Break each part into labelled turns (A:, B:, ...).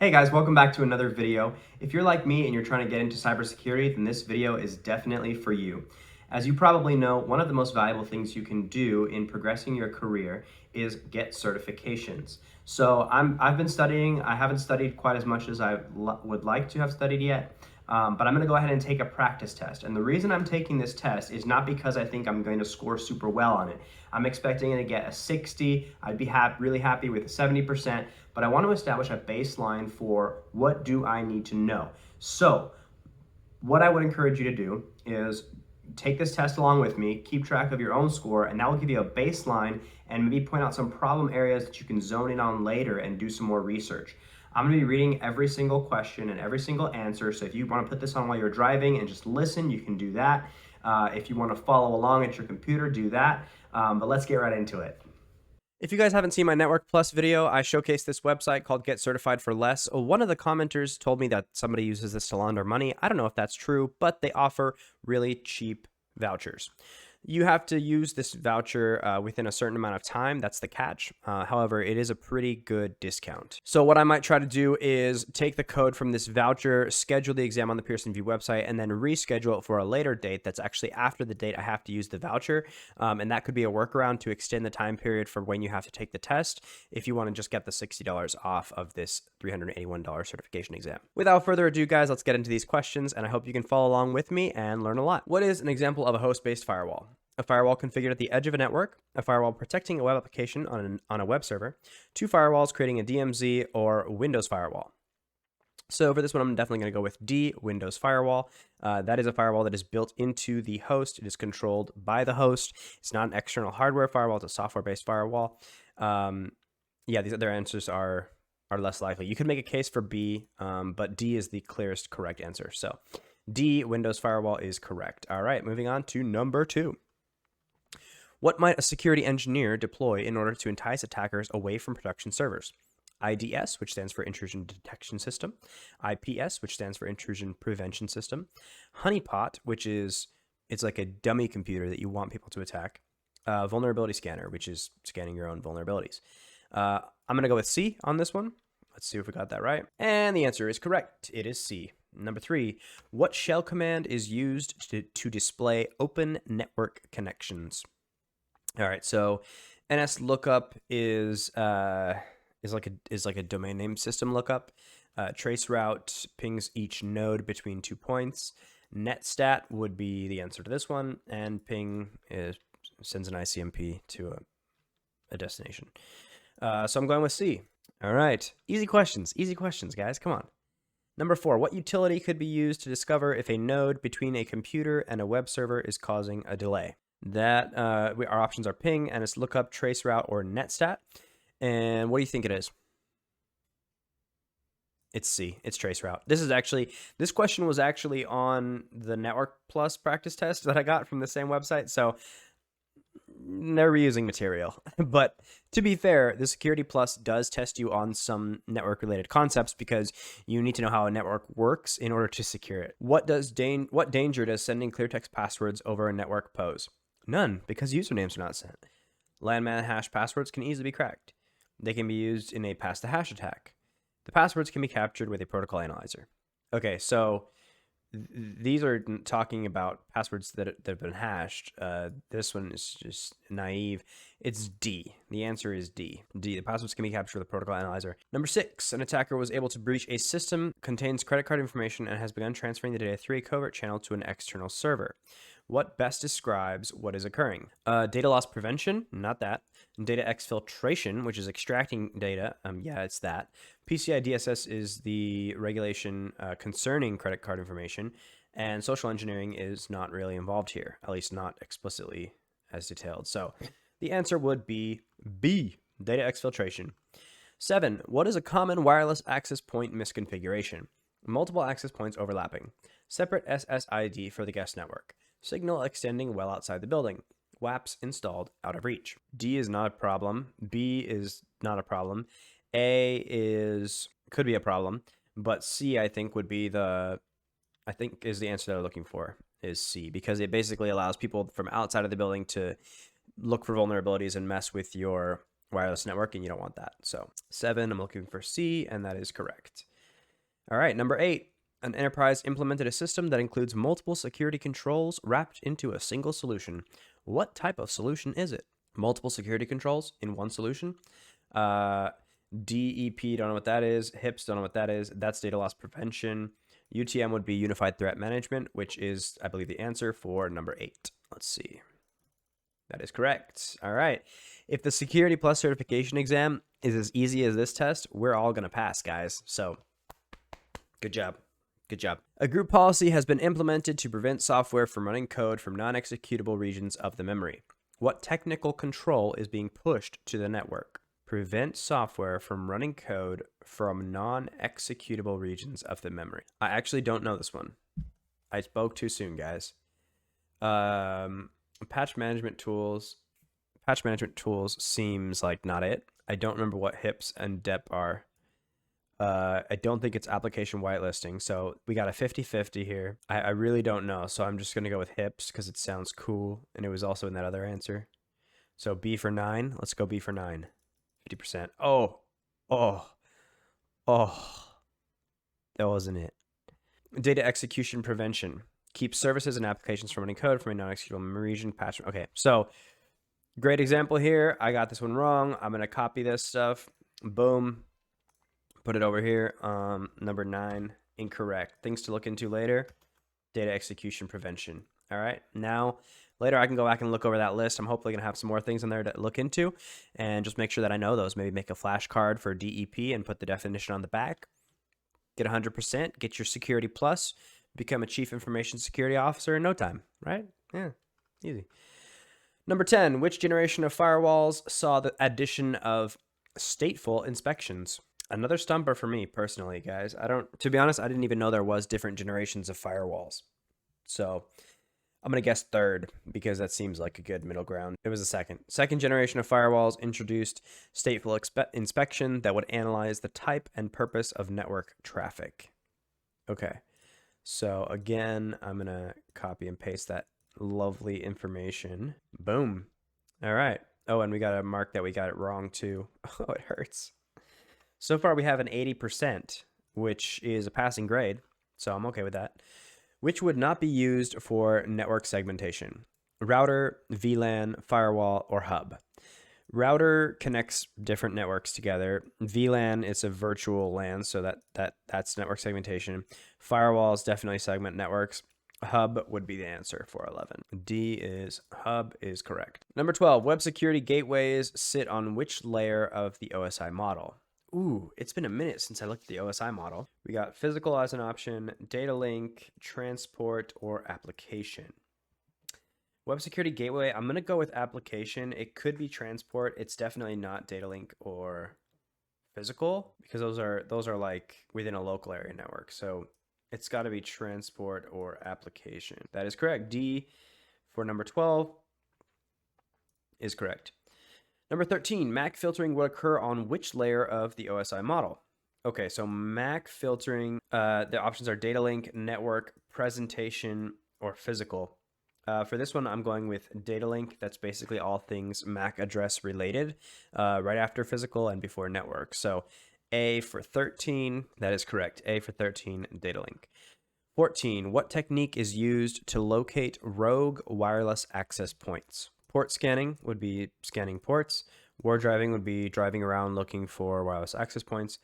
A: Hey guys, welcome back to another video. If you're like me and you're trying to get into cybersecurity, then this video is definitely for you. As you probably know, one of the most valuable things you can do in progressing your career is get certifications. So I've been studying. I haven't studied quite as much as I would like to have studied yet, but I'm going to go ahead and take a practice test. And the reason I'm taking this test is not because I think I'm going to score super well on it. I'm expecting to get a 60. I'd be really happy with a 70%, but I want to establish a baseline for what do I need to know. So what I would encourage you to do is take this test along with me, keep track of your own score, and that will give you a baseline and maybe point out some problem areas that you can zone in on later and do some more research. I'm going to be reading every single question and every single answer, so if you want to put this on while you're driving and just listen, you can do that. If you want to follow along at your computer, do that. But let's get right into it. If you guys haven't seen my Network Plus video, I showcased this website called Get Certified for Less. One of the commenters told me that somebody uses this to launder money. I don't know if that's true, but they offer really cheap vouchers. You have to use this voucher within a certain amount of time. That's the catch. However, it is a pretty good discount. So what I might try to do is take the code from this voucher, schedule the exam on the Pearson VUE website, and then reschedule it for a later date that's actually after the date I have to use the voucher. And that could be a workaround to extend the time period for when you have to take the test if you want to just get the $60 off of this $381 certification exam. Without further ado, guys, let's get into these questions, and I hope you can follow along with me and learn a lot. What is an example of a host-based firewall? A firewall configured at the edge of a network, a firewall protecting a web application on a web server, two firewalls creating a DMZ or Windows firewall. So for this one, I'm definitely going to go with D, Windows Firewall. That is a firewall that is built into the host. It is controlled by the host. It's not an external hardware firewall. It's a software-based firewall. Yeah, these other answers are less likely. You could make a case for B, but D is the clearest correct answer. So D, Windows Firewall is correct. All right, moving on to number 2. What might a security engineer deploy in order to entice attackers away from production servers? IDS, which stands for Intrusion Detection System, IPS, which stands for Intrusion Prevention System, Honeypot, which is it's like a dummy computer that you want people to attack, Vulnerability Scanner, which is scanning your own vulnerabilities. I'm going to go with C on this one. Let's see if we got that right. And the answer is correct. It is C. Number 3, what shell command is used to display open network connections? All right, so NS lookup is like a domain name system lookup. Traceroute pings each node between 2 points. Netstat would be the answer to this one, and ping sends an ICMP to a destination. So I'm going with C. All right, easy questions, guys. Come on. Number 4, what utility could be used to discover if a node between a computer and a web server is causing a delay? That our options are ping, NS lookup, traceroute, or netstat. And what do you think it is? It's C. It's traceroute. This question was actually on the Network Plus practice test that I got from the same website. So they're reusing material. But to be fair, the Security Plus does test you on some network-related concepts because you need to know how a network works in order to secure it. What danger does sending clear text passwords over a network pose? None, because usernames are not sent. Landman hash passwords can easily be cracked. They can be used in a pass-the-hash attack. The passwords can be captured with a protocol analyzer. Okay, so these are talking about passwords that have been hashed. This one is just naive. It's D. The answer is D. D. The passwords can be captured with a protocol analyzer. Number 6, an attacker was able to breach a system, contains credit card information, and has begun transferring the data through a covert channel to an external server. What best describes what is occurring? Data loss prevention, not that. Data exfiltration, which is extracting data. Yeah, it's that. PCI DSS is the regulation concerning credit card information, and social engineering is not really involved here, at least not explicitly as detailed. So the answer would be B, data exfiltration. 7, what is a common wireless access point misconfiguration? Multiple access points overlapping. Separate SSID for the guest network. Signal extending well outside the building. WAPs installed out of reach. D is not a problem. B is not a problem. A could be a problem, but C I think is the answer they're looking for, is C, because it basically allows people from outside of the building to look for vulnerabilities and mess with your wireless network, and you don't want that. So 7, I'm looking for C, and that is correct. All right, number 8. An enterprise implemented a system that includes multiple security controls wrapped into a single solution. What type of solution is it? Multiple security controls in one solution? DEP, don't know what that is. HIPS, don't know what that is. That's data loss prevention. UTM would be Unified Threat Management, which is, I believe, the answer for number 8. Let's see. That is correct. All right. If the Security Plus certification exam is as easy as this test, we're all going to pass, guys. So, good job. Good job. A group policy has been implemented to prevent software from running code from non-executable regions of the memory. What technical control is being pushed to the network? Prevent software from running code from non-executable regions of the memory. I actually don't know this one. I spoke too soon, guys. Patch management tools. Patch management tools seems like not it. I don't remember what HIPS and DEP are. I don't think it's application whitelisting. So we got a 50-50 here. I really don't know. So I'm just going to go with HIPS because it sounds cool. And it was also in that other answer. So B for 9. Let's go B for 9. 50%. Oh. That wasn't it. Data execution prevention. Keep services and applications from running code from a non-executable memory region. Patch. Okay, so great example here. I got this one wrong. I'm going to copy this stuff. Boom. Put it over here. Number 9, incorrect. Things to look into later. Data execution prevention. All right. Now, later I can go back and look over that list. I'm hopefully going to have some more things in there to look into and just make sure that I know those. Maybe make a flashcard for DEP and put the definition on the back. Get 100%. Get your Security Plus. Become a Chief Information Security Officer in no time, right? Yeah, easy. Number 10, which generation of firewalls saw the addition of stateful inspections? Another stumper for me personally, guys. To be honest, I didn't even know there was different generations of firewalls. So I'm going to guess 3rd because that seems like a good middle ground. It was the 2nd. 2nd generation of firewalls introduced stateful inspection that would analyze the type and purpose of network traffic. Okay. So again, I'm going to copy and paste that lovely information. Boom. All right. Oh, and we got to mark that we got it wrong too. Oh, it hurts. So far we have an 80%, which is a passing grade. So I'm okay with that. Which would not be used for network segmentation? Router, VLAN, firewall, or hub? Router connects different networks together. VLAN is a virtual LAN, so that's network segmentation. Firewalls definitely segment networks. Hub would be the answer for 11. D is hub is correct. Number 12, web security gateways sit on which layer of the OSI model? Ooh, it's been a minute since I looked at the OSI model. We got physical as an option, data link, transport, or application. Web security gateway, I'm going to go with application. It could be transport. It's definitely not data link or physical because those are like within a local area network. So it's got to be transport or application. That is correct. D for number 12 is correct. Number 13, MAC filtering would occur on which layer of the OSI model? Okay, so MAC filtering, the options are data link, network, presentation, or physical. For this one, I'm going with data link. That's basically all things MAC address related, right after physical and before network. So A for 13, that is correct. A for 13, data link. 14, what technique is used to locate rogue wireless access points? Port scanning would be scanning ports. War driving would be driving around looking for wireless access points.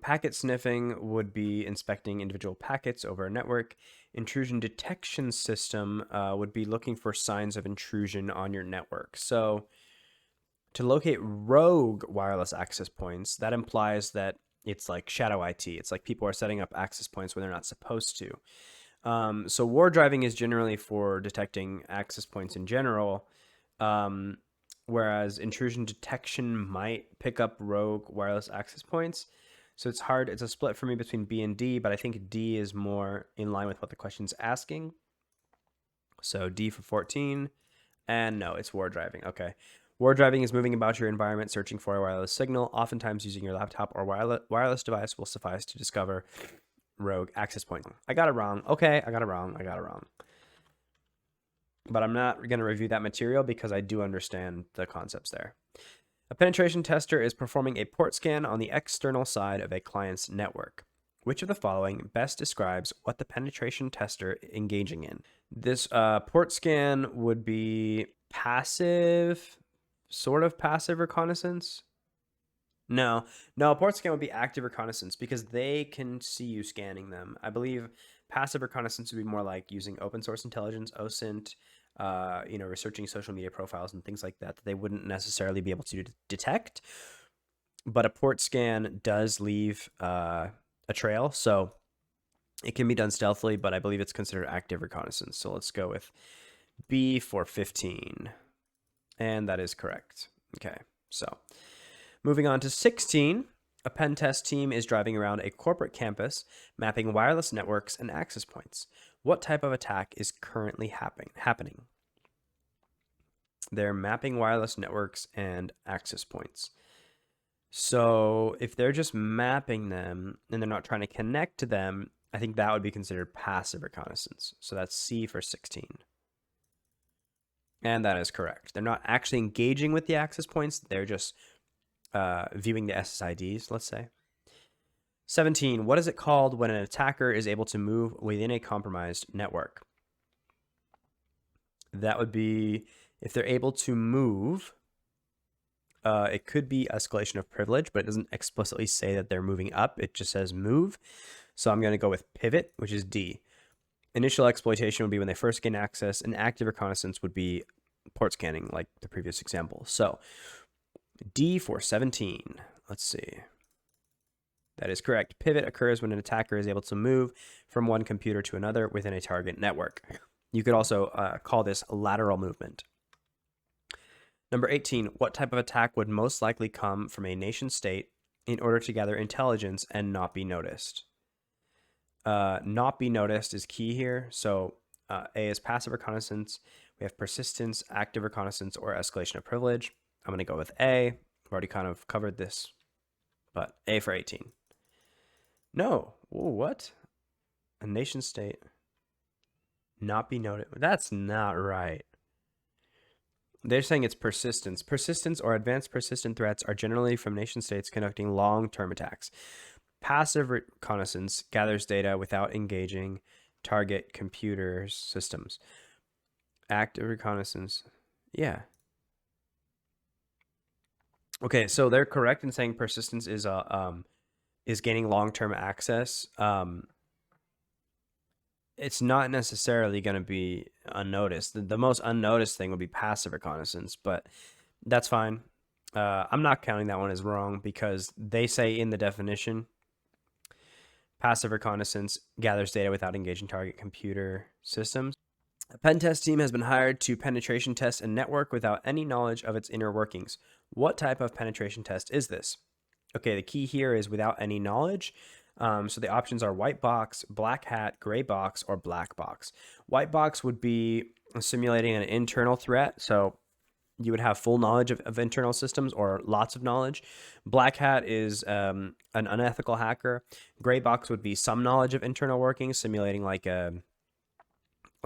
A: Packet sniffing would be inspecting individual packets over a network. Intrusion detection system would be looking for signs of intrusion on your network. So to locate rogue wireless access points, that implies that it's like shadow IT. It's like people are setting up access points when they're not supposed to. So war driving is generally for detecting access points in general, whereas intrusion detection might pick up rogue wireless access points. So it's hard. It's a split for me between B and D, but I think D is more in line with what the question's asking. So D for 14. And no, it's war driving. Okay. War driving is moving about your environment, searching for a wireless signal. Oftentimes using your laptop or wireless device will suffice to discover rogue access points. I got it wrong. Okay, I got it wrong. But I'm not going to review that material because I do understand the concepts there. A penetration tester is performing a port scan on the external side of a client's network. Which of the following best describes what the penetration tester engaging in? This port scan would be passive, sort of passive reconnaissance. No, a port scan would be active reconnaissance because they can see you scanning them. I believe passive reconnaissance would be more like using open source intelligence, OSINT, researching social media profiles and things like that they wouldn't necessarily be able to detect. But a port scan does leave a trail, so it can be done stealthily, but I believe it's considered active reconnaissance. So let's go with B for 15. And that is correct. Okay, so moving on to 16. A pen test team is driving around a corporate campus, mapping wireless networks and access points. What type of attack is currently happening? They're mapping wireless networks and access points. So if they're just mapping them and they're not trying to connect to them, I think that would be considered passive reconnaissance. So that's C for 16. And that is correct. They're not actually engaging with the access points. They're just viewing the SSIDs, let's say. 17, what is it called when an attacker is able to move within a compromised network? That would be if they're able to move. It could be escalation of privilege, but it doesn't explicitly say that they're moving up. It just says move. So I'm going to go with pivot, which is D. Initial exploitation would be when they first gain access, and active reconnaissance would be port scanning, like the previous example. So D for 17. Let's see. That is correct. Pivot occurs when an attacker is able to move from one computer to another within a target network. You could also call this lateral movement. Number 18, what type of attack would most likely come from a nation state in order to gather intelligence and not be noticed? Not be noticed is key here. So A is passive reconnaissance. We have persistence, active reconnaissance, or escalation of privilege. I'm going to go with A. I've already kind of covered this, but A for 18. No. Ooh, what? A nation state. Not be noted. That's not right. They're saying it's persistence. Persistence or advanced persistent threats are generally from nation states conducting long-term attacks. Passive reconnaissance gathers data without engaging target computer systems. Active reconnaissance. Yeah. Okay, so they're correct in saying persistence is gaining long-term access. It's not necessarily going to be unnoticed. The most unnoticed thing would be passive reconnaissance, but that's fine. I'm not counting that one as wrong because they say in the definition, passive reconnaissance gathers data without engaging target computer systems. A pen test team has been hired to penetration test a network without any knowledge of its inner workings. What type of penetration test is this? Okay, the key here is without any knowledge. So the options are white box, black hat, gray box, or black box. White box would be simulating an internal threat. So you would have full knowledge of internal systems or lots of knowledge. Black hat is an unethical hacker. Gray box would be some knowledge of internal workings, simulating like an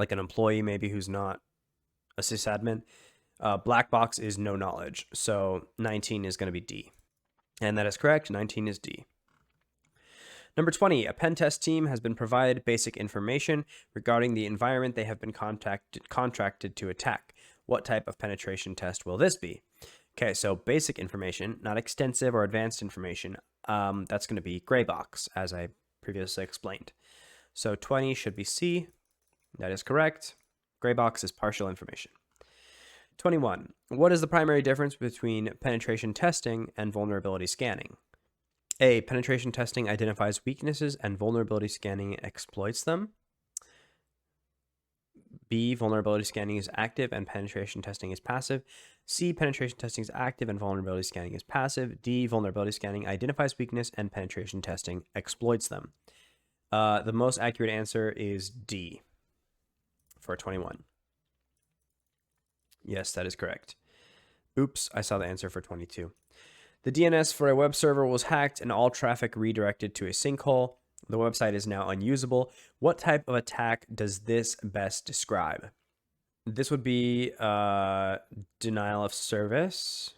A: employee maybe who's not a sysadmin. Black box is no knowledge. So 19 is going to be D. And that is correct. 19 is D. Number 20, a pen test team has been provided basic information regarding the environment they have been contracted to attack. What type of penetration test will this be? Okay, so basic information, not extensive or advanced information. That's going to be gray box, as I previously explained. So 20 should be C. That is correct. Gray box is partial information. 21. What is the primary difference between penetration testing and vulnerability scanning? A. Penetration testing identifies weaknesses and vulnerability scanning exploits them. B. Vulnerability scanning is active and penetration testing is passive. C. Penetration testing is active and vulnerability scanning is passive. D. Vulnerability scanning identifies weakness and penetration testing exploits them. The most accurate answer is D for 21. Yes, that is correct. Oops, I saw the answer for 22. The DNS for a web server was hacked and all traffic redirected to a sinkhole. The website is now unusable. What type of attack does this best describe? This would be denial of service.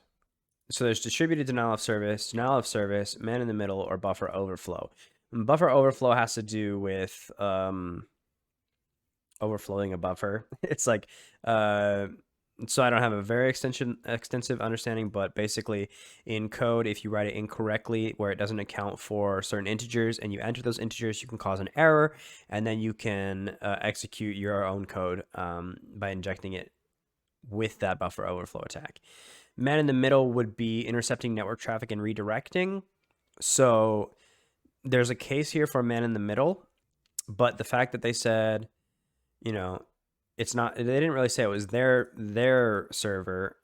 A: So there's distributed denial of service, man in the middle, or buffer overflow. And buffer overflow has to do with overflowing a buffer. It's like, so I don't have a very extensive understanding, but basically in code, if you write it incorrectly where it doesn't account for certain integers and you enter those integers, you can cause an error, and then you can execute your own code by injecting it with that buffer overflow attack. Man in the middle would be intercepting network traffic and redirecting. So there's a case here for man in the middle, but the fact that they said, you know, it's not, they didn't really say it was their server.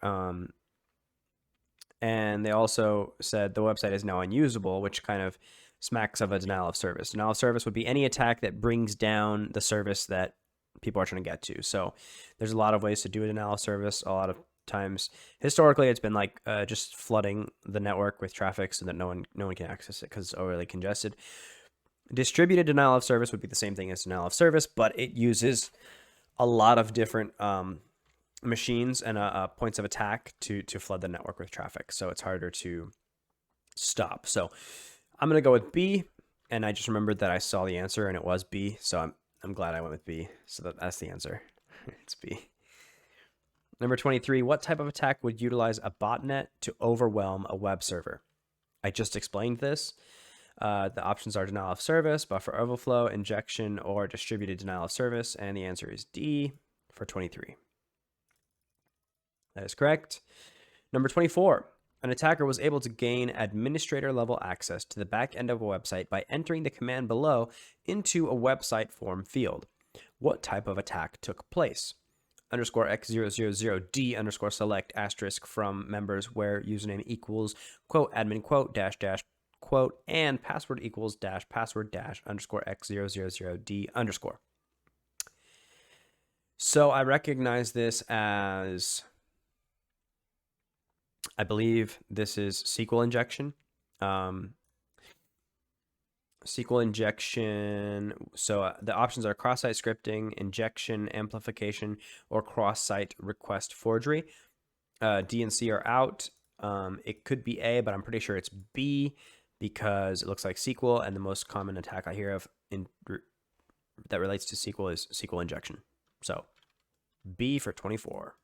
A: And they also said the website is now unusable, which kind of smacks of a denial of service. Denial of service would be any attack that brings down the service that people are trying to get to. So there's a lot of ways to do a denial of service. A lot of times historically it's been like just flooding the network with traffic so that no one can access it because it's overly congested. Distributed denial of service would be the same thing as denial of service, but it uses a lot of different machines and points of attack to flood the network with traffic, so it's harder to stop. So I'm gonna go with B, and I just remembered that I saw the answer and it was B, so I'm glad I went with B. So that's the answer. It's B. Number 23, what type of attack would utilize a botnet to overwhelm a web server? I just explained this. The options are denial of service, buffer overflow, injection, or distributed denial of service, and the answer is D for 23. That is correct. Number 24, an attacker was able to gain administrator level access to the back end of a website by entering the command below into a website form field. What type of attack took place? _x000d underscore select asterisk from members where username equals quote admin quote dash dash quote and password equals dash password dash underscore x000d underscore. So I recognize this as, I believe this is SQL injection. SQL injection. So the options are cross-site scripting, injection, amplification, or cross-site request forgery. D and C are out. It could be A, but I'm pretty sure it's B because it looks like SQL, and the most common attack I hear of that relates to SQL is SQL injection. So B for 24.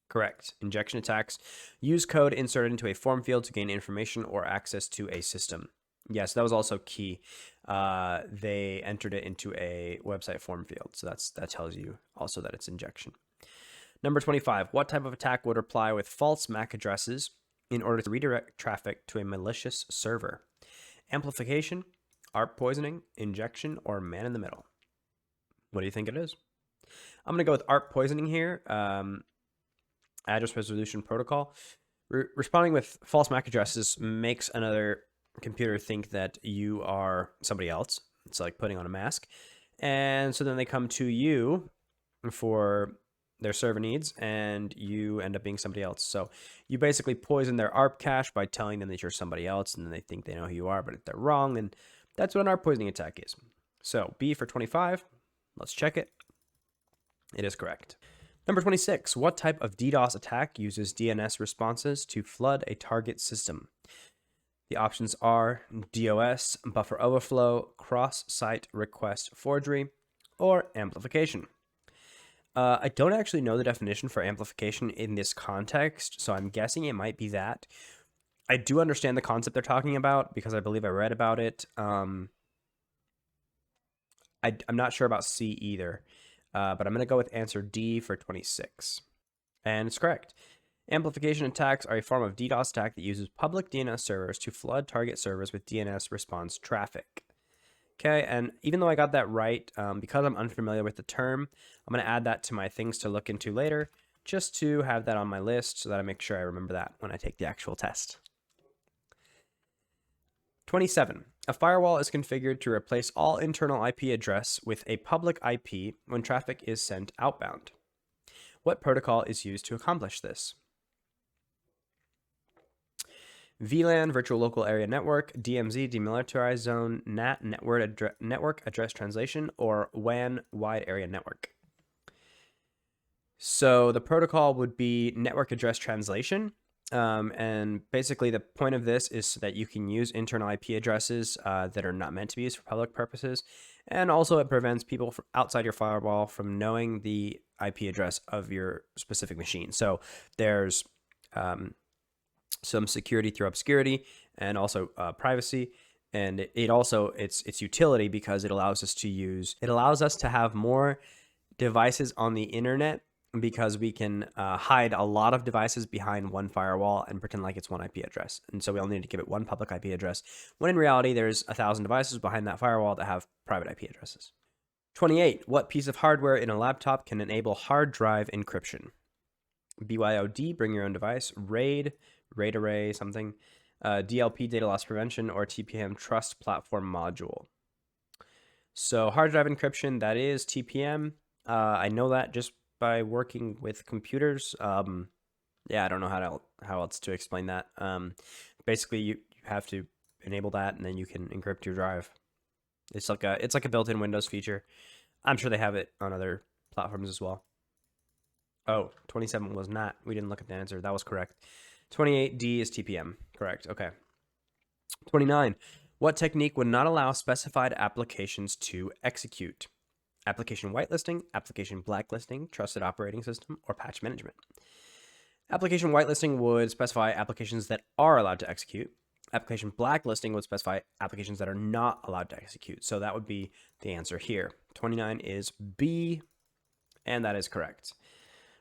A: Correct. Injection attacks use code inserted into a form field to gain information or access to a system. Yes, that was also key. They entered it into a website form field. So that tells you also that it's injection. Number 25, what type of attack would reply with false MAC addresses in order to redirect traffic to a malicious server? Amplification, ARP poisoning, injection, or man in the middle? What do you think it is? I'm going to go with ARP poisoning here. Address resolution protocol. Responding with false MAC addresses makes another computer think that you are somebody else. It's like putting on a mask. And so then they come to you for their server needs and you end up being somebody else. So you basically poison their ARP cache by telling them that you're somebody else, and then they think they know who you are, but they're wrong. And that's what an ARP poisoning attack is. So B for 25. Let's check it. It is correct. Number 26, what type of DDoS attack uses DNS responses to flood a target system? The options are DOS, buffer overflow, cross-site request forgery, or amplification. I don't actually know the definition for amplification in this context, so I'm guessing it might be that. I do understand the concept they're talking about because I believe I read about it. I'm not sure about C either. But I'm going to go with answer D for 26. And it's correct. Amplification attacks are a form of DDoS attack that uses public DNS servers to flood target servers with DNS response traffic. Okay, and even though I got that right, because I'm unfamiliar with the term, I'm going to add that to my things to look into later, just to have that on my list so that I make sure I remember that when I take the actual test. 27. A firewall is configured to replace all internal IP address with a public IP when traffic is sent outbound. What protocol is used to accomplish this? VLAN, Virtual Local Area Network, DMZ, Demilitarized Zone, NAT, Network Address Translation, or WAN, Wide Area Network. So the protocol would be network address translation. And basically the point of this is so that you can use internal IP addresses that are not meant to be used for public purposes. And also it prevents people from outside your firewall from knowing the IP address of your specific machine. So there's some security through obscurity and also privacy. And it also, it's utility because it allows us to have more devices on the internet because we can hide a lot of devices behind one firewall and pretend like it's one IP address. And so we only need to give it one public IP address, when in reality, there's 1,000 devices behind that firewall that have private IP addresses. 28. What piece of hardware in a laptop can enable hard drive encryption? BYOD, bring your own device. RAID array, something. DLP, data loss prevention, or TPM, trust platform module. So hard drive encryption, that is TPM. I know that just by working with computers. Yeah, I don't know how else to explain that. Basically, you have to enable that, and then you can encrypt your drive. It's like a built-in Windows feature. I'm sure they have it on other platforms as well. Oh, 27 was not. We didn't look at the answer. That was correct. 28D is TPM. Correct. Okay. 29. What technique would not allow specified applications to execute? Application whitelisting, application blacklisting, trusted operating system, or patch management. Application whitelisting would specify applications that are allowed to execute. Application blacklisting would specify applications that are not allowed to execute. So that would be the answer here. 29 is B, and that is correct.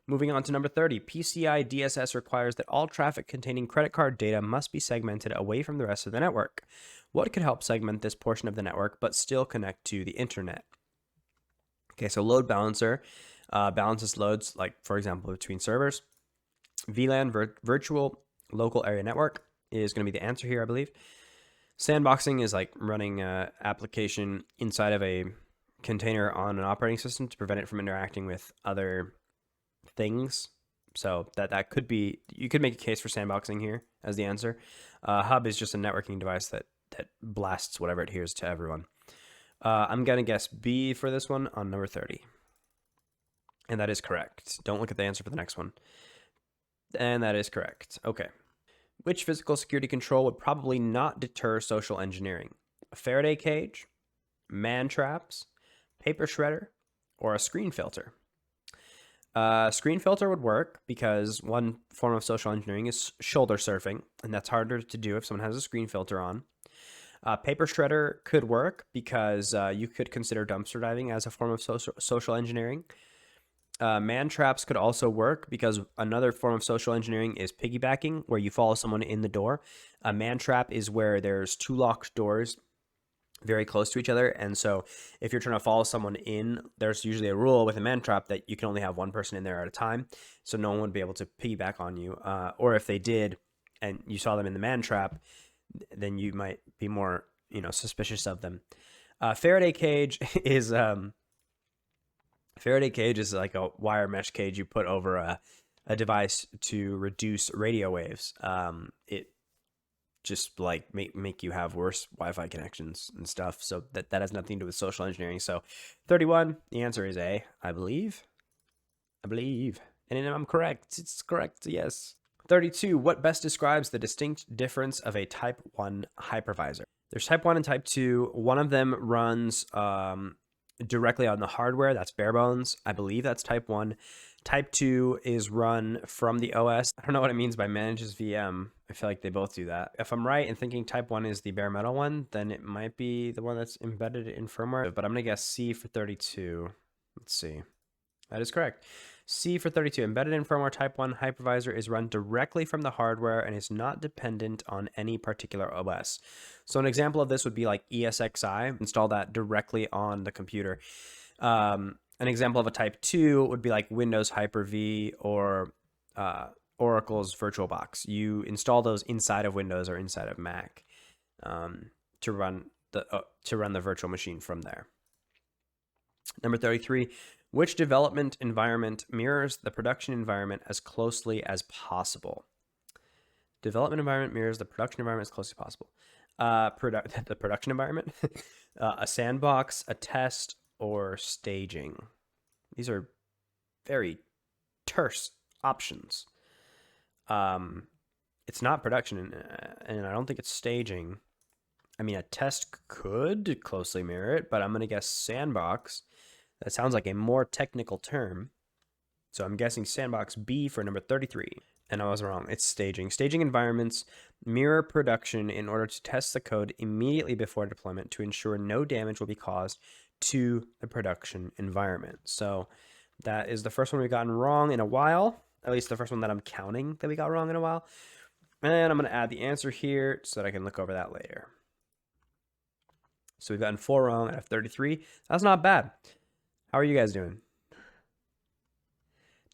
A: Moving on to number 30, PCI DSS requires that all traffic containing credit card data must be segmented away from the rest of the network. What could help segment this portion of the network but still connect to the internet? Okay, so load balancer balances loads, like, for example, between servers. VLAN, virtual local area network, is going to be the answer here, I believe. Sandboxing is like running an application inside of a container on an operating system to prevent it from interacting with other things. So that could be, you could make a case for sandboxing here as the answer. Hub is just a networking device that blasts whatever it hears to everyone. I'm going to guess B for this one on number 30. And that is correct. Don't look at the answer for the next one. And that is correct. Okay. Which physical security control would probably not deter social engineering? A Faraday cage, man traps, paper shredder, or a screen filter? Screen filter would work because one form of social engineering is shoulder surfing, and that's harder to do if someone has a screen filter on. Paper shredder could work because you could consider dumpster diving as a form of social engineering. Man traps could also work because another form of social engineering is piggybacking, where you follow someone in the door. A man trap is where there's two locked doors very close to each other, and so if you're trying to follow someone in, there's usually a rule with a man trap that you can only have one person in there at a time, so no one would be able to piggyback on you, or if they did and you saw them in the man trap, then you might be more suspicious of them. Faraday cage is like a wire mesh cage you put over a device to reduce radio waves. It just like make you have worse Wi-Fi connections and stuff. So that has nothing to do with social engineering. So 31, the answer is A, I believe. And I'm correct. It's correct, yes. 32, what best describes the distinct difference of a type 1 hypervisor? There's type 1 and type 2. One of them runs directly on the hardware. That's bare bones. I believe that's type 1. Type 2 is run from the OS. I don't know what it means by manages VM. I feel like they both do that. If I'm right in thinking type 1 is the bare metal one, then it might be the one that's embedded in firmware. But I'm going to guess C for 32. Let's see. That is correct. C for 32. Embedded in firmware type 1 hypervisor is run directly from the hardware and is not dependent on any particular OS. So an example of this would be like ESXi. Install that directly on the computer. An example of a type 2 would be like Windows Hyper-V or Oracle's VirtualBox. You install those inside of Windows or inside of Mac to run the virtual machine from there. Number 33, which development environment mirrors the production environment as closely as possible? Development environment mirrors the production environment as closely as possible. The production environment, a sandbox, a test, or staging. These are very terse options. It's not production, and I don't think it's staging. I mean, a test could closely mirror it, but I'm going to guess sandbox. That sounds like a more technical term. So I'm guessing sandbox B for number 33. And I was wrong. It's staging. Staging environments mirror production in order to test the code immediately before deployment to ensure no damage will be caused to the production environment. So that is the first one we've gotten wrong in a while. At least the first one that I'm counting that we got wrong in a while. And I'm going to add the answer here so that I can look over that later. So we've gotten 4 wrong out of 33. That's not bad. How are you guys doing?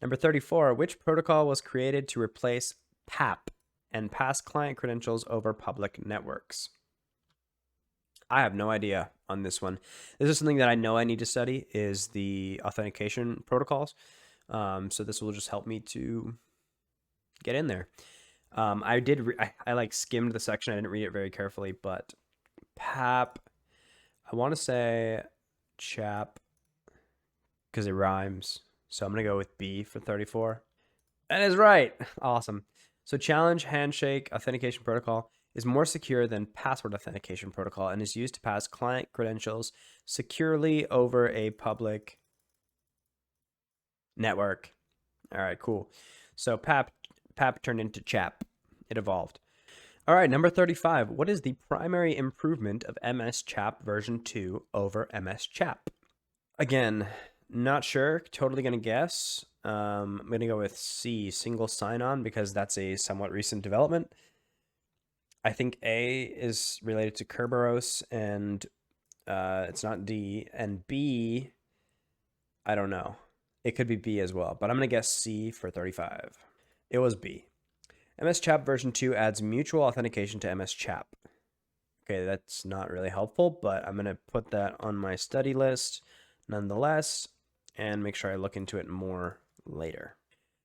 A: Number 34, which protocol was created to replace PAP and pass client credentials over public networks? I have no idea on this one. This is something that I know I need to study, is the authentication protocols. So this will just help me to get in there. I like skimmed the section. I didn't read it very carefully, but PAP, I want to say chap because it rhymes. So I'm going to go with B for 34. That is right. Awesome. So challenge handshake authentication protocol is more secure than password authentication protocol and is used to pass client credentials securely over a public network. All right, cool. So PAP turned into CHAP. It evolved. All right, number 35. What is the primary improvement of MS CHAP version 2 over MS CHAP? Again, not sure. Totally going to guess. I'm going to go with C, single sign-on, because that's a somewhat recent development. I think A is related to Kerberos, and it's not D. And B, I don't know. It could be B as well, but I'm going to guess C for 35. It was B. MS CHAP version 2 adds mutual authentication to MS CHAP. Okay, that's not really helpful, but I'm going to put that on my study list nonetheless and make sure I look into it more later.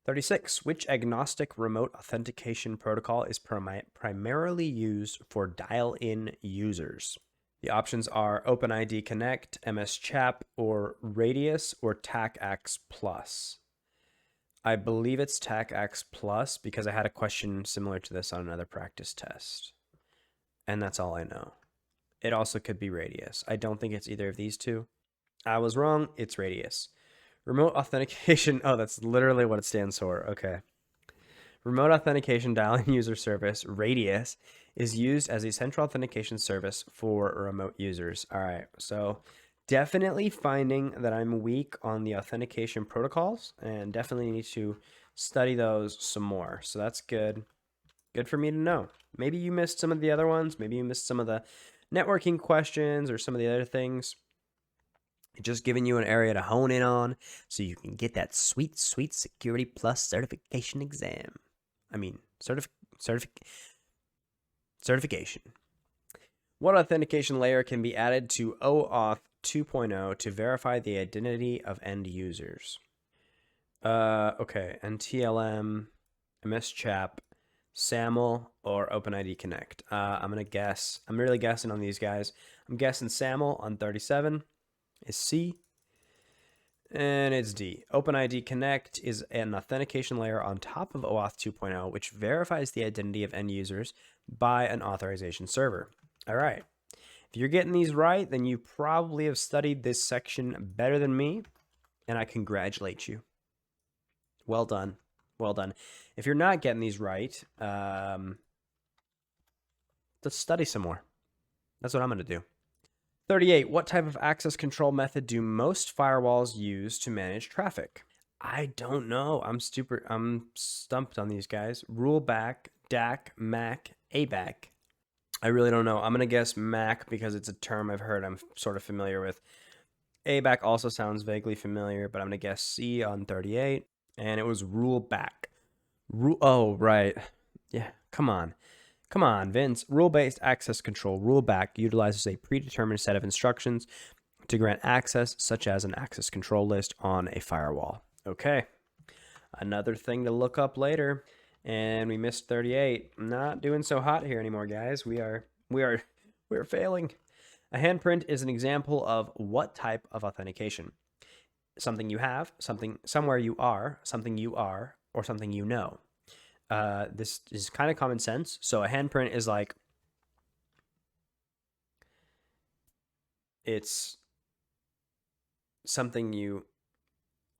A: 36. Which agnostic remote authentication protocol is primarily used for dial-in users? The options are OpenID Connect, MS CHAP, or Radius, or TACAX Plus. I believe it's TACAX Plus because I had a question similar to this on another practice test. And that's all I know. It also could be Radius. I don't think it's either of these two. I was wrong. It's Radius. Remote authentication. Oh, that's literally what it stands for. Okay. Remote authentication dial-in user service, Radius, is used as a central authentication service for remote users. All right. So definitely finding that I'm weak on the authentication protocols and definitely need to study those some more. So that's good. Good for me to know. Maybe you missed some of the other ones. Maybe you missed some of the networking questions or some of the other things. Just giving you an area to hone in on so you can get that sweet, sweet Security Plus certification exam. I mean, certification. What authentication layer can be added to OAuth 2.0 to verify the identity of end users? Okay, NTLM, MS CHAP, SAML, or OpenID Connect. I'm going to guess. I'm really guessing on these guys. I'm guessing SAML on 37 is C, and it's D. OpenID Connect is an authentication layer on top of OAuth 2.0, which verifies the identity of end users by an authorization server. All right. If you're getting these right, then you probably have studied this section better than me, and I congratulate you. Well done. Well done. If you're not getting these right, let's study some more. That's what I'm going to do. 38. What type of access control method do most firewalls use to manage traffic? I don't know. I'm stumped on these guys. Rollback, DAC, MAC, ABAC. I really don't know. I'm going to guess MAC because it's a term I've heard I'm sort of familiar with. ABAC also sounds vaguely familiar, but I'm going to guess C on 38. And it was rollback. Oh, right. Yeah, come on. Come on, Vince. Rule-based access control, rollback, utilizes a predetermined set of instructions to grant access, such as an access control list on a firewall. Okay. Another thing to look up later. And we missed 38. Not doing so hot here anymore, guys. We're failing. A handprint is an example of what type of authentication? something you have, something somewhere you are, something you are, or something you know. This is kind of common sense. So a handprint is like, it's something you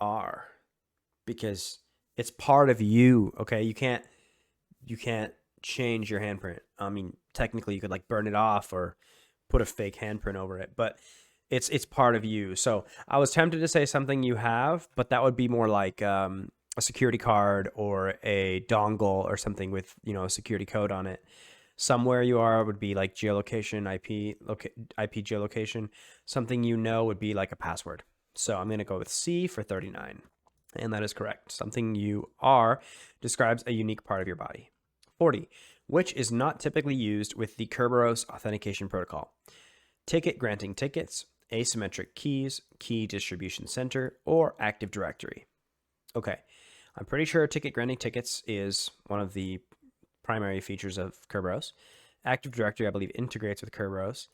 A: are because it's part of you. Okay, you can't change your handprint. I mean, technically you could like burn it off or put a fake handprint over it, but it's part of you. So I was tempted to say something you have, but that would be more like a security card or a dongle or something with, you know, a security code on it. Somewhere you are would be like geolocation, IP geolocation. Something you know would be like a password. So I'm going to go with C for 39. And that is correct. Something you are describes a unique part of your body. 40, which is not typically used with the Kerberos authentication protocol. Ticket granting tickets, asymmetric keys, key distribution center, or Active Directory. Okay, I'm pretty sure ticket granting tickets is one of the primary features of Kerberos. Active Directory, I believe, integrates with Kerberos.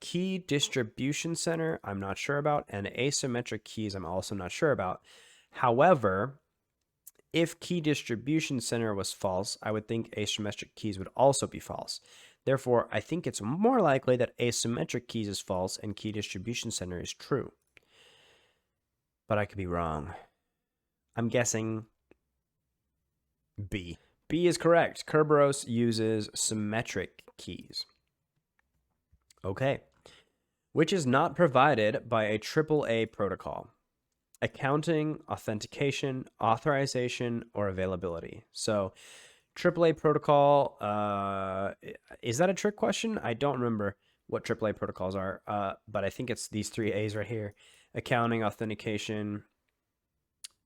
A: Key distribution center, I'm not sure about, and asymmetric keys, I'm also not sure about. However, if key distribution center was false, I would think asymmetric keys would also be false. Therefore, I think it's more likely that asymmetric keys is false and key distribution center is true. But I could be wrong. I'm guessing B. B is correct. Kerberos uses symmetric keys. Okay. Which is not provided by a AAA protocol. Accounting, authentication, authorization, or availability. So AAA protocol, is that a trick question? I don't remember what AAA protocols are, but I think it's these three A's right here. Accounting, authentication,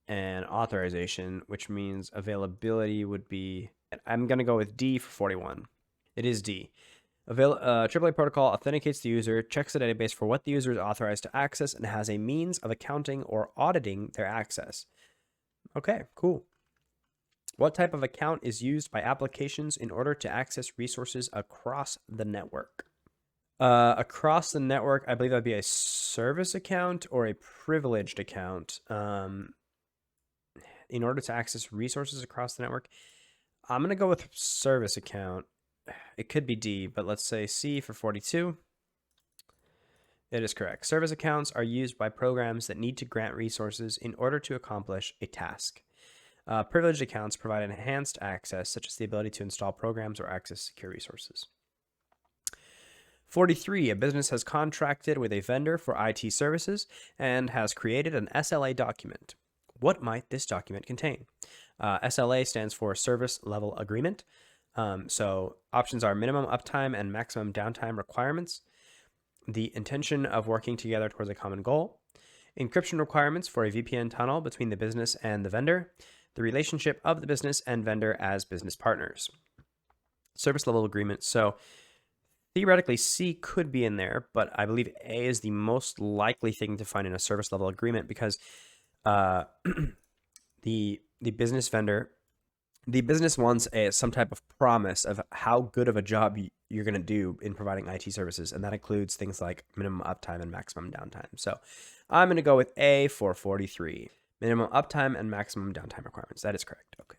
A: and authorization, which means availability would be, I'm going to go with D for 41. It is D. AAA protocol authenticates the user, checks the database for what the user is authorized to access, and has a means of accounting or auditing their access. Okay, cool. What type of account is used by applications in order to access resources across the network? Across the network, I believe that would be a service account or a privileged account. In order to access resources across the network, I'm going to go with service account. It could be D, but let's say C for 42. It is correct. Service accounts are used by programs that need to grant resources in order to accomplish a task. Privileged accounts provide enhanced access, such as the ability to install programs or access secure resources. 43. A business has contracted with a vendor for IT services and has created an SLA document. What might this document contain? SLA stands for Service Level Agreement. So options are minimum uptime and maximum downtime requirements, the intention of working together towards a common goal, encryption requirements for a VPN tunnel between the business and the vendor, the relationship of the business and vendor as business partners. Service level agreement. So theoretically, C could be in there, but I believe A is the most likely thing to find in a service level agreement because the business vendor, the business wants some type of promise of how good of a job you're going to do in providing IT services, and that includes things like minimum uptime and maximum downtime. So I'm going to go with A for 43. Minimum uptime and maximum downtime requirements. That is correct. Okay.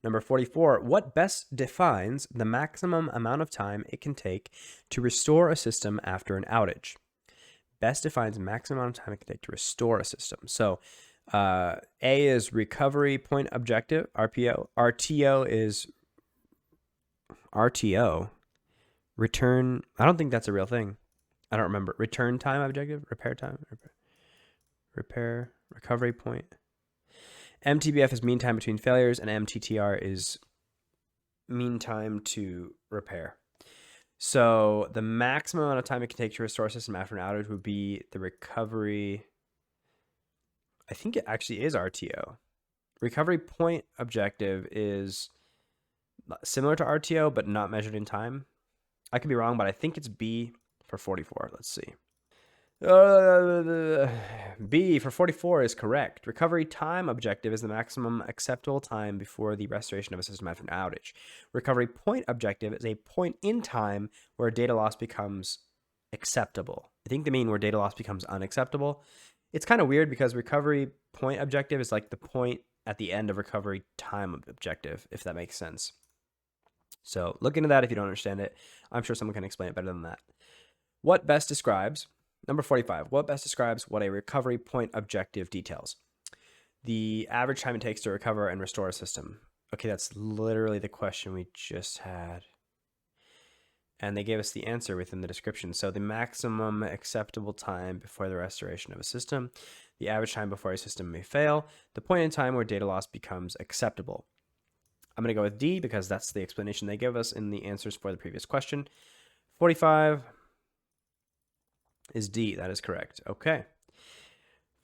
A: Number 44, what best defines the maximum amount of time it can take to restore a system after an outage? Best defines maximum amount of time it can take to restore a system. So A is recovery point objective, RPO. RTO is RTO. Return, I don't think that's a real thing. I don't remember. Return time objective, repair time, repair, recovery point. MTBF is mean time between failures, and MTTR is mean time to repair. So the maximum amount of time it can take to restore a system after an outage would be the recovery. I think it actually is RTO. Recovery point objective is similar to RTO, but not measured in time. I could be wrong, but I think it's B for 44. Let's see. B for 44 is correct. Recovery time objective is the maximum acceptable time before the restoration of a system after an outage. Recovery point objective is a point in time where data loss becomes acceptable. I think they mean where data loss becomes unacceptable. It's kind of weird because recovery point objective is like the point at the end of recovery time objective, if that makes sense. So look into that if you don't understand it. I'm sure someone can explain it better than that. What best describes, number 45, what best describes what a recovery point objective details? The average time it takes to recover and restore a system. Okay, that's literally the question we just had. And they gave us the answer within the description. So the maximum acceptable time before the restoration of a system, the average time before a system may fail, the point in time where data loss becomes acceptable. I'm going to go with D because that's the explanation they give us in the answers for the previous question. 45 is D. That is correct. Okay.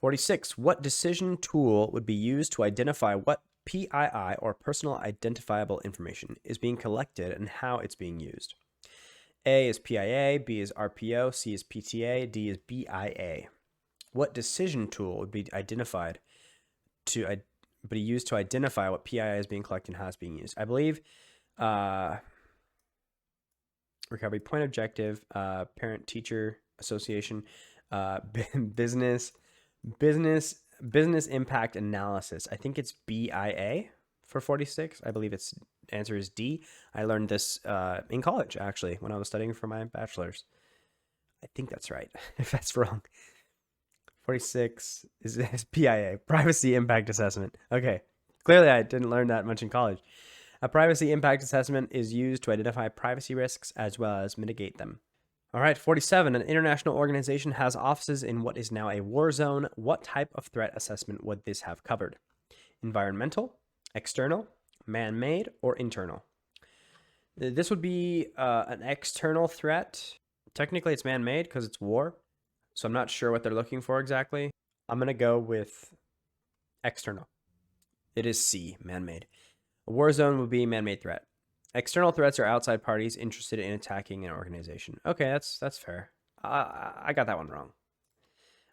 A: 46. What decision tool would be used to identify what PII or personal identifiable information is being collected and how it's being used? A is PIA, B is RPO, C is PTA, D is BIA. What decision tool would be identified to be used to identify what PII is being collected and how it's being used? I believe recovery point objective, parent teacher association, business impact analysis. I think it's BIA for 46. I believe its answer is D. I learned this in college, actually, when I was studying for my bachelor's. I think that's right. If that's wrong. 46 is PIA, privacy impact assessment. Okay. Clearly, I didn't learn that much in college. A privacy impact assessment is used to identify privacy risks as well as mitigate them. All right, 47. An international organization has offices in what is now a war zone. What type of threat assessment would this have covered? Environmental, external, man-made, or internal? This would be an external threat. Technically, it's man-made because it's war. So I'm not sure what they're looking for exactly. I'm going to go with external. It is C, man-made. A war zone would be man-made threat. External threats are outside parties interested in attacking an organization. Okay, that's fair. I got that one wrong.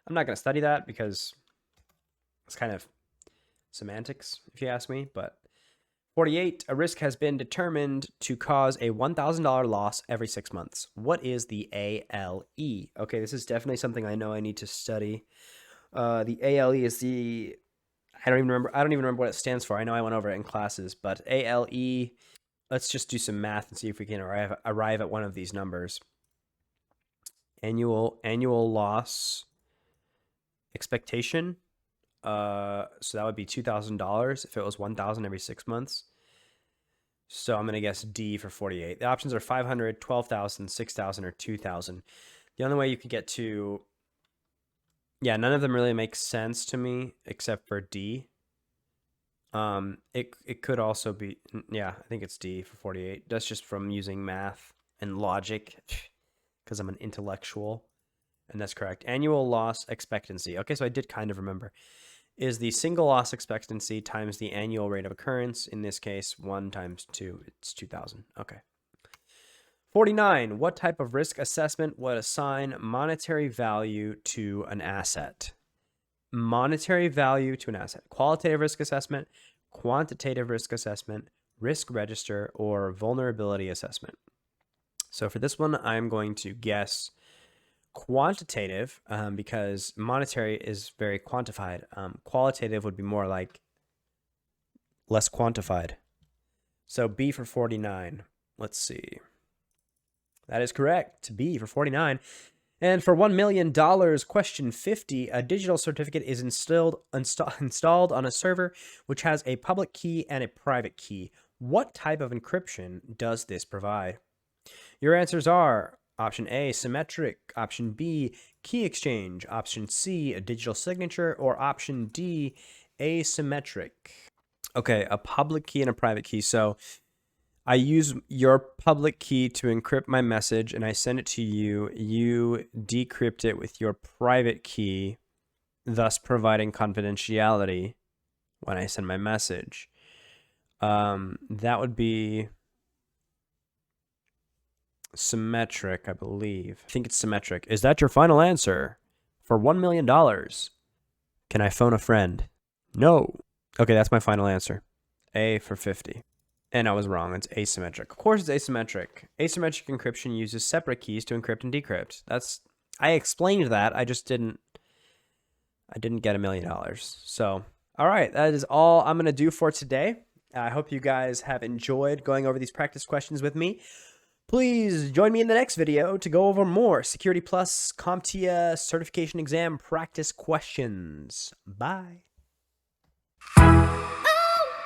A: I'm not going to study that because it's kind of semantics, if you ask me. But 48, a risk has been determined to cause a $1,000 loss every 6 months. What is the ALE? Okay, this is definitely something I know I need to study. The ALE is the... I don't even remember what it stands for. I know I went over it in classes, but ALE... Let's just do some math and see if we can arrive at one of these numbers. Annual loss expectation. So that would be $2,000 if it was $1,000 every 6 months. So I'm going to guess D for 48. The options are 500, 12,000, 6,000, or 2,000. The only way you could get to... Yeah, none of them really make sense to me except for D. It could also be, yeah, I think it's D for 48. That's just from using math and logic because I'm an intellectual, and that's correct. Annual loss expectancy. Okay, so I did kind of remember. Is the single loss expectancy times the annual rate of occurrence. In this case, 1 times 2, it's 2,000. Okay. 49. What type of risk assessment would assign monetary value to an asset? Monetary value to an asset. Qualitative risk assessment, quantitative risk assessment, risk register, or vulnerability assessment. So for this one, I'm going to guess quantitative because monetary is very quantified. Qualitative would be more like less quantified. So B for 49. Let's see. That is correct. B for 49. And for $1 million, question 50, a digital certificate is installed on a server which has a public key and a private key. What type of encryption does this provide? Your answers are option A, symmetric, option B, key exchange, option C, a digital signature, or option D, asymmetric. Okay, a public key and a private key. So I use your public key to encrypt my message and I send it to you. You decrypt it with your private key, thus providing confidentiality when I send my message. That would be symmetric, I believe. I think it's symmetric. Is that your final answer? For $1 million, can I phone a friend? No. Okay, that's my final answer. A for 50. And I was wrong. It's asymmetric. Of course, it's asymmetric. Asymmetric encryption uses separate keys to encrypt and decrypt. I explained that. I I didn't get $1 million. So, all right, that is all I'm going to do for today. I hope you guys have enjoyed going over these practice questions with me. Please join me in the next video to go over more Security Plus CompTIA Certification Exam practice questions. Bye.